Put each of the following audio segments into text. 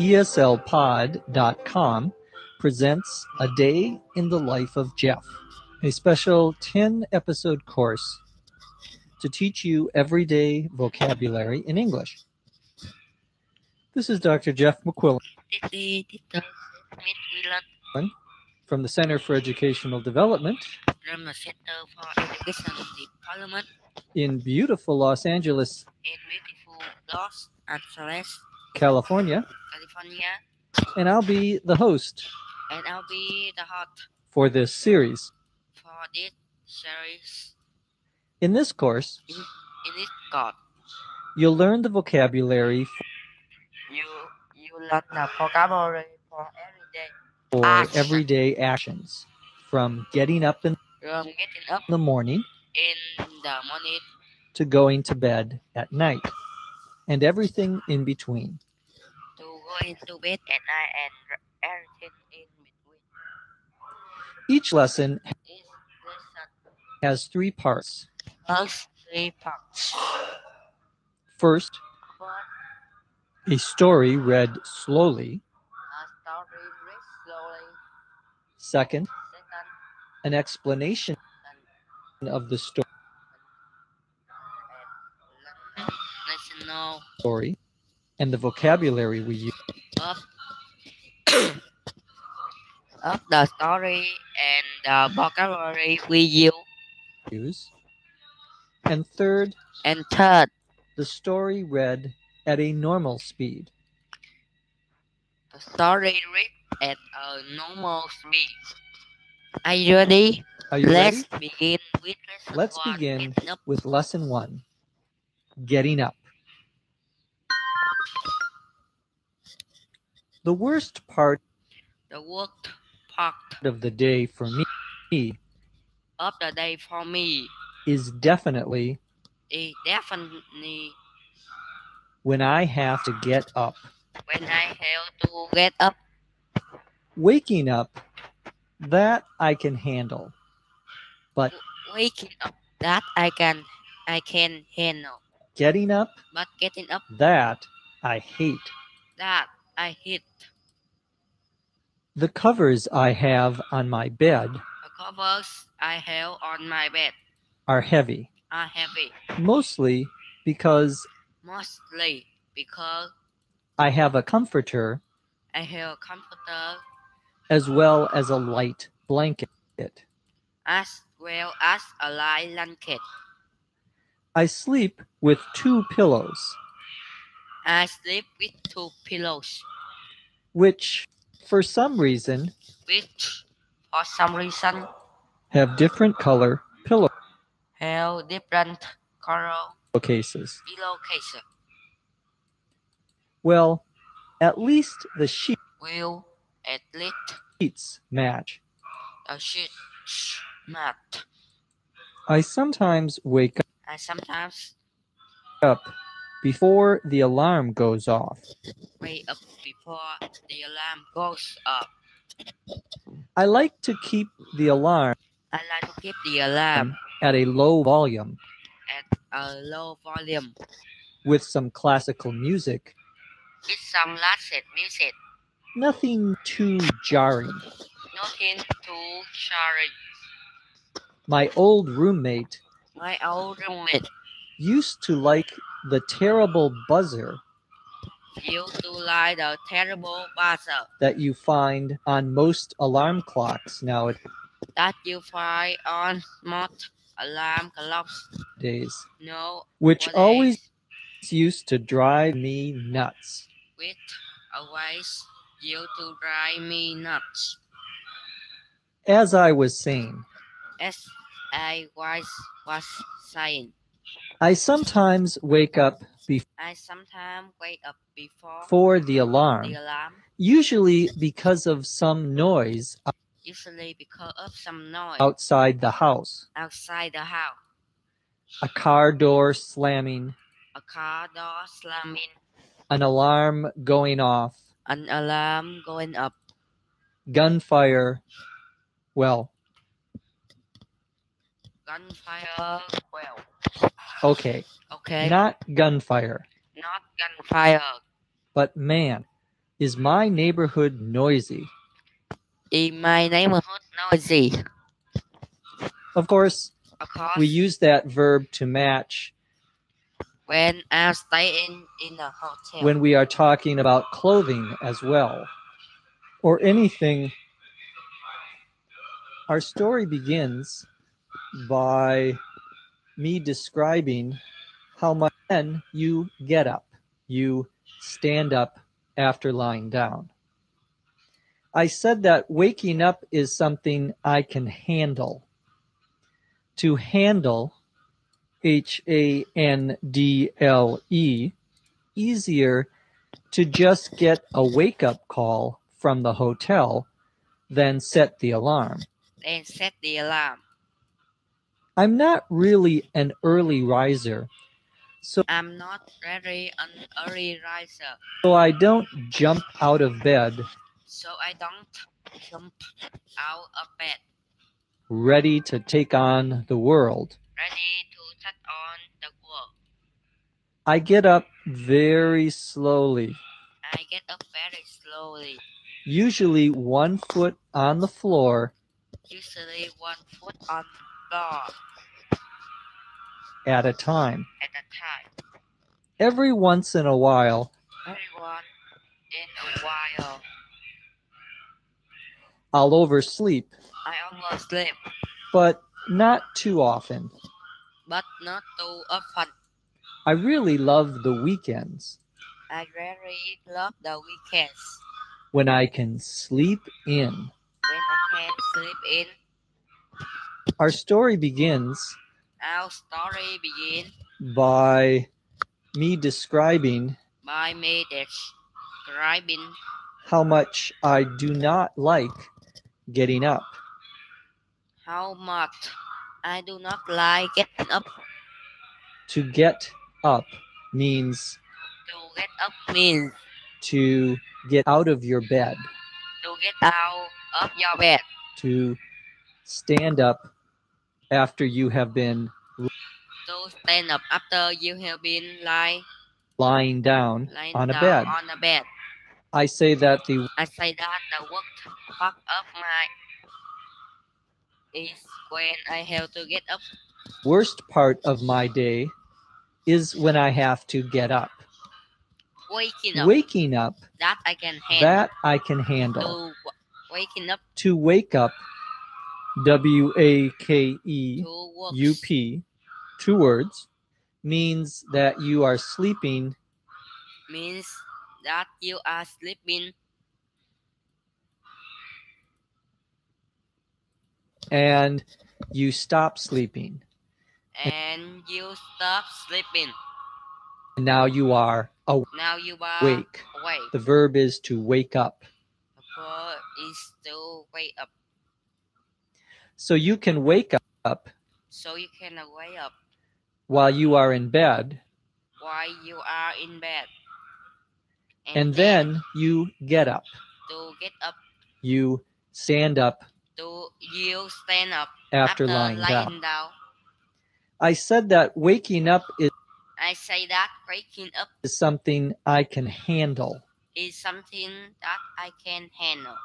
ESLpod.com presents A Day in the Life of Jeff, a special 10-episode course to teach you everyday vocabulary in English. This is Dr. Jeff McQuillan from the Center for Educational Development in beautiful Los Angeles, California, and I'll be the host for this series. In this course, you'll learn the vocabulary You learn the vocabulary for for everyday actions, from getting up in the morning to going to bed at night, and everything in between. to going to bed at night and everything in between. Each lesson Each lesson has 3 parts. has 3 parts. First, First, a story read slowly. a story read slowly. Second, Second, an explanation of the national story and the vocabulary we use. of of the story and the vocabulary we use. And third, And third, the story read at a normal speed. the story read at a normal speed. Are you ready? Are you Let's ready? begin with lesson Let's one, begin getting up. with lesson 1, getting up. The worst part The worst part of the day for me of the day for me is definitely is definitely when I have to get up. when I have to get up. Waking up, that I can handle. But Waking up, that I can handle. getting up, But getting up, that I hate. that I hate. The covers I have on my bed The covers I have on my bed are heavy, are heavy, mostly because mostly because I have a comforter I have a comforter as well as a light blanket. as well as a light blanket. I sleep with 2 pillows, I sleep with 2 pillows, which, for some reason, which for some reason have different color have different color pillowcases. pillowcases. Well, at least the Will at least sheets match. the sheets mat. I sometimes wake I sometimes up before the alarm goes off. wake up before the alarm goes up. I like to keep the alarm I like to keep the alarm at a low volume at a low volume with some classical music. with some classic music. Nothing too jarring. Nothing too jarring. My old roommate My old roommate used to like the terrible buzzer used to like the terrible buzzer that you find on most alarm clocks nowadays. that you find on most alarm clocks. No, Which nowadays, always used to drive me nuts. which always used to drive me nuts. As I was saying, As I was saying, I sometimes wake up I sometimes wake up before the alarm, the alarm, usually because of some noise usually because of some noise outside the house. outside the house. A car door slamming, A car door slamming, an alarm going off, an alarm going up, gunfire. Well, gunfire. Well, okay, okay, not gunfire, not gunfire, but man, Is my neighborhood noisy? In my neighborhood noisy. Of course, Of course, we use that verb to match when I stay in a hotel. when we are talking about clothing as well, or anything. Our story begins by me describing how much then you get up. You stand up after lying down. I said that waking up is something I can handle. To handle, Handle, easier to just get a wake-up call from the hotel than set the alarm. Then set the alarm. I'm not really an early riser, I'm not really an early riser, so I don't jump out of bed so I don't jump out of bed, ready to take on the world. ready to take on the world. I get up very slowly, I get up very slowly, usually 1 foot on the floor usually 1 foot on the floor at a time. at a time. Every once in a while, Everyone in a while, I'll oversleep, I almost sleep, but not too often. but not too often. I really love the weekends I really love the weekends when I can sleep in. when I can sleep in. Our story begins Our story begins by me describing by me describing how much I do not like getting up. how much I do not like getting up. To get up means To get up means to get out of your bed. to get out of your bed. To stand up after you have been To stand up after you have been lying down lying on a down bed. on a bed. I say that the I say that the worst part of my is when I have to get up. worst part of my day is when I have to get up. Waking up, Waking up, that I can handle. that I can handle. To waking up, To wake up, W-A-K-E-U-P, to work, 2 words, means that you are sleeping means that you are sleeping and you stop sleeping. and you stop sleeping. And now you are Now you are awake. awake. The verb is to wake up. The verb is to wake up. So you can wake up So you can wake up while you are in bed, while you are in bed. and then you get up. to get up, You stand up you stand up after lying down. down. I said that waking up I say that waking up is something I can handle. is something that I can handle.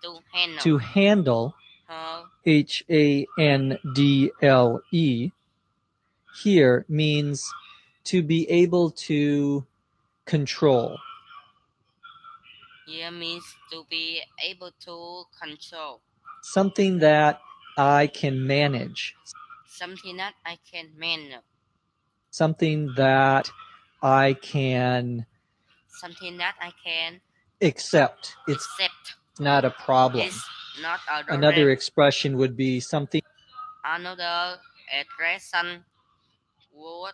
To handle. To handle, Handle, here means to be able to control. Here means to be able to control. Something that I can manage. Something that I can manage. Something that I can Something that I can accept. It's accept. not a problem. It's not a Another expression would be something Another expression would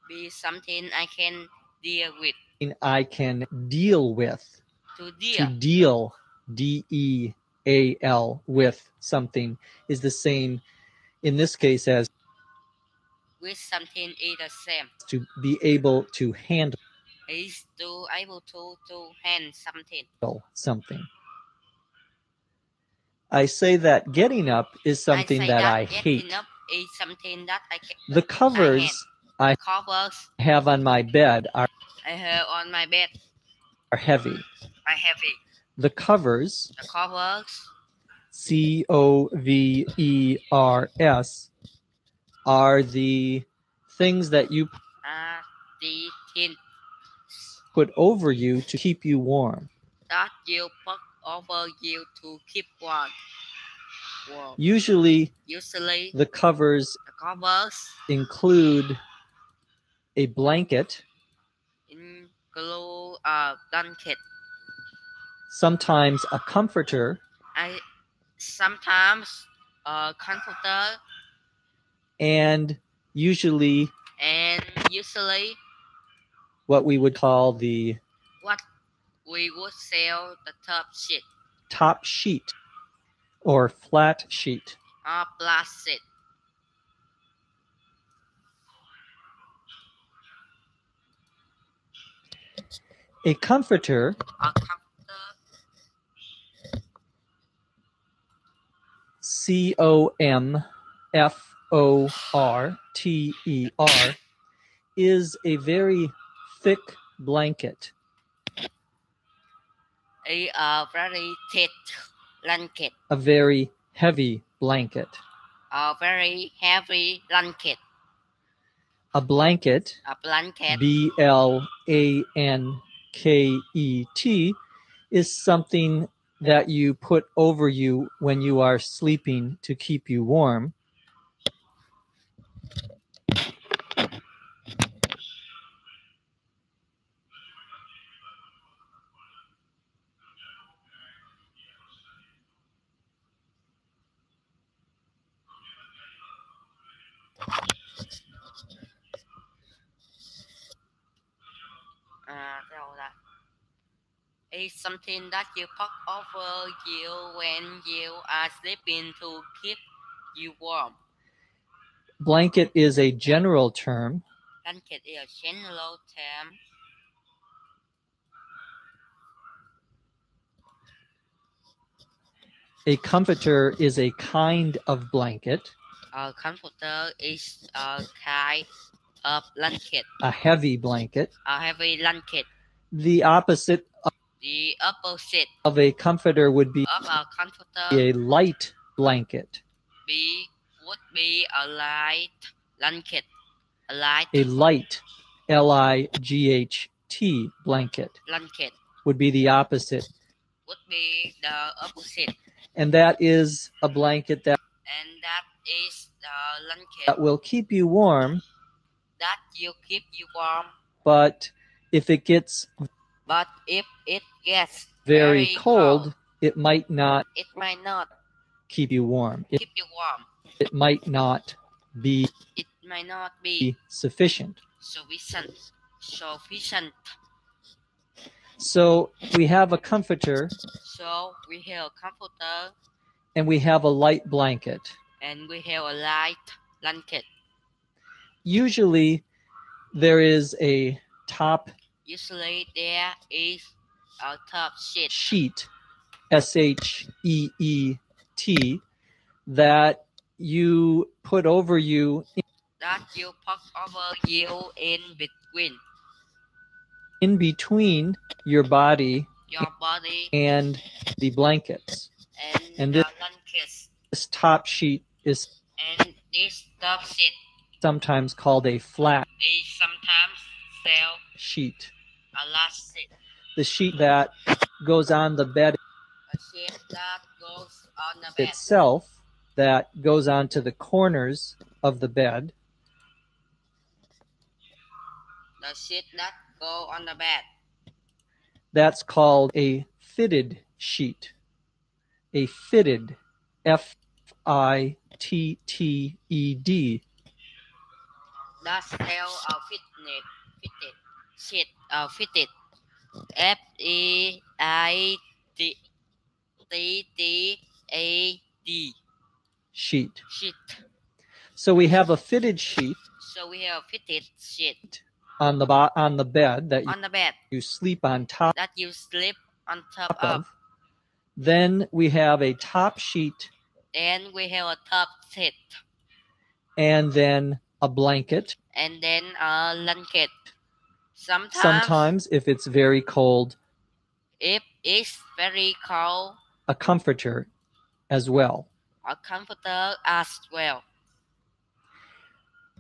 be something I can deal with. I can deal with. To To deal, D-E-A-L, with something is the same in this case as with something is the same. to be able to handle Is to able to handle something. I say that getting up is something that I hate. Getting up is something that I can. The covers I Covers have on my bed I have on my bed are heavy. are heavy. The covers, The covers covers, are the things that you are the things put over you to keep you warm. that you put over you to keep warm. Usually, Usually, the covers the covers include a blanket, include a blanket. sometimes a comforter, Sometimes a comforter, and usually and usually what we would call the what we would sell the top sheet or flat sheet. or plastic. A comforter A comforter comforter is a very thick blanket. is a very thick blanket. A very heavy blanket. A very heavy blanket. A blanket, A blanket blanket, is something that you put over you when you are sleeping to keep you warm. is something that you put over you when you are sleeping to keep you warm. Blanket is a general term. Blanket is a general term. A comforter is a kind of blanket. A comforter is a kind of blanket. A heavy blanket. A heavy blanket. The opposite of a comforter would be a comforter a light blanket. Would be a light blanket. A light L-I-G-H-T blanket would be the opposite. Would be the opposite. And that is a blanket that is the blanket that will keep you warm. That you keep you warm. But if it gets very cold, it might not keep you warm. It might not be sufficient. So we have a comforter. And we have a light blanket. Usually there is a top sheet, S-H-E-E-T, that you put over you in between your body and the blankets. And this top sheet is sometimes called a flat sheet. The sheet that goes on the bed itself, that goes onto the corners of the bed. The sheet that go on the bed. That's called a fitted sheet. A fitted, F-I-T-T-E-D. That's spell fitted sheet. Fitted, F-E-I-T-T-A-D. Sheet. So we have a fitted sheet. On the bed that you sleep on top. Of. Then we have a top sheet. And we have a top sheet. And then a blanket. And then a blanket. Sometimes if it's very cold. If is very cold. A comforter as well. A comforter as well.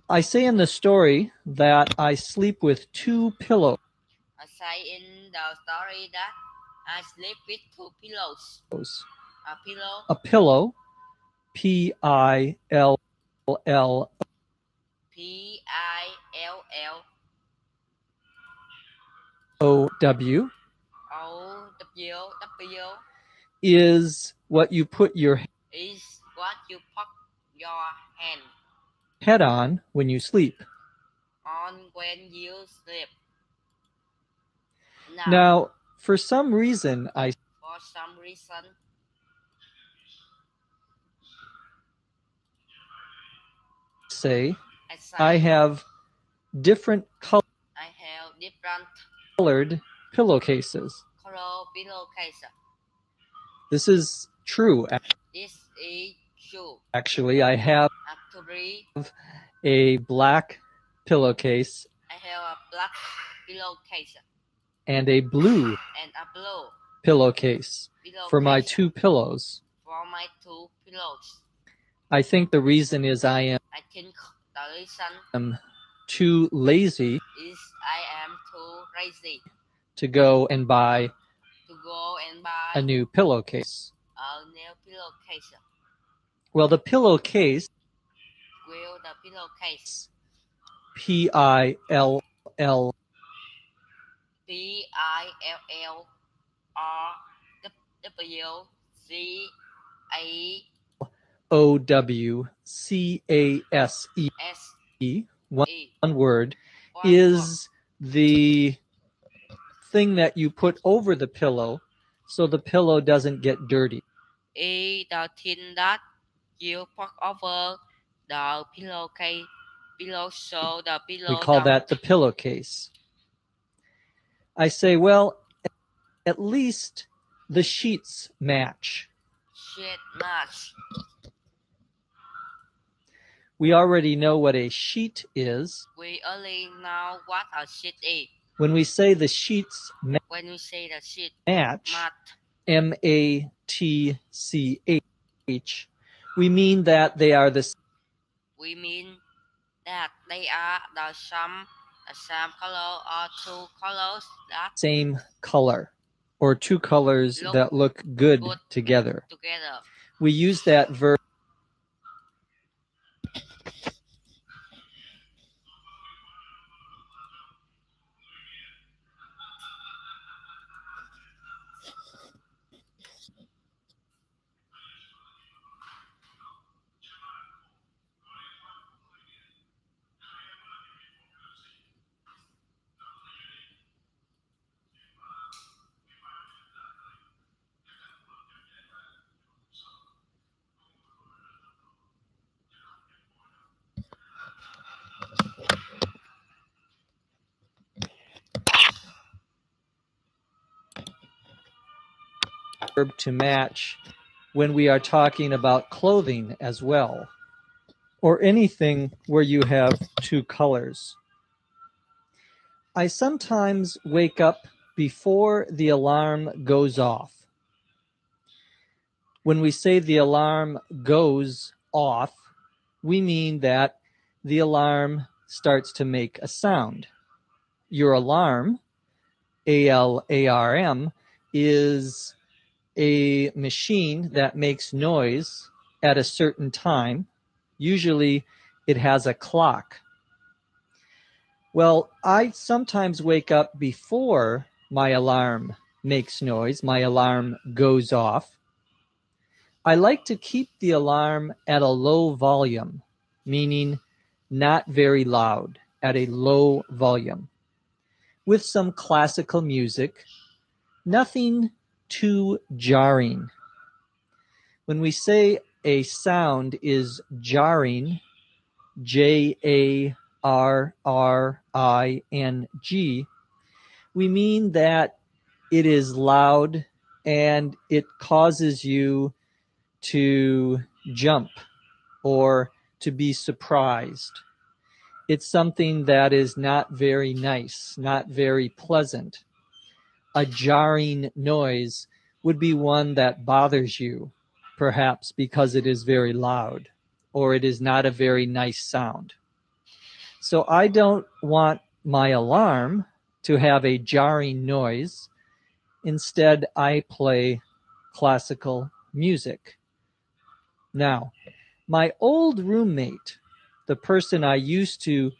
I say in the story that I sleep with 2 pillows. I say in the story that I sleep with 2 pillows. A pillow. A pillow, P-I-L-L, P-I-L-L O-W, O-W is what you put your is what you put your hand head on when you sleep. on when you sleep. Now, for some reason, I say I have different colored pillowcases. This is true. Actually, I have a black pillowcase and a blue pillowcase for my 2 pillows. I think the reason is I am too lazy to go and buy a new pillowcase. Well, the pillowcase, P-I-L-L, O-W-C-A-S-E, one word, is the thing that you put over the pillow so the pillow doesn't get dirty. The thing that you put over the pillowcase below so the pillow. We call that the pillowcase. I say, well, at least the sheets match. We already know what a sheet is. We already know what a sheet is. When we say the sheets match, M-A-T-C-H, we mean that they are the same color or 2 colors that same color, or 2 colors that look good together. We use that verb to match when we are talking about clothing as well, or anything where you have 2 colors. I sometimes wake up before the alarm goes off. When we say the alarm goes off, we mean that the alarm starts to make a sound. Your alarm, A-L-A-R-M, is a machine that makes noise at a certain time. Usually it has a clock. Well, I sometimes wake up before my alarm makes noise, my alarm goes off. I like to keep the alarm at a low volume, meaning not very loud, at a low volume, with some classical music, nothing too jarring. When we say a sound is jarring, J-A-R-R-I-N-G, we mean that it is loud and it causes you to jump or to be surprised. It's something that is not very nice, not very pleasant. a jarring noise would be one that bothers you, perhaps because it is very loud or it is not a very nice sound. So I don't want my alarm to have a jarring noise. Instead, I play classical music. Now, my old roommate, the person I used to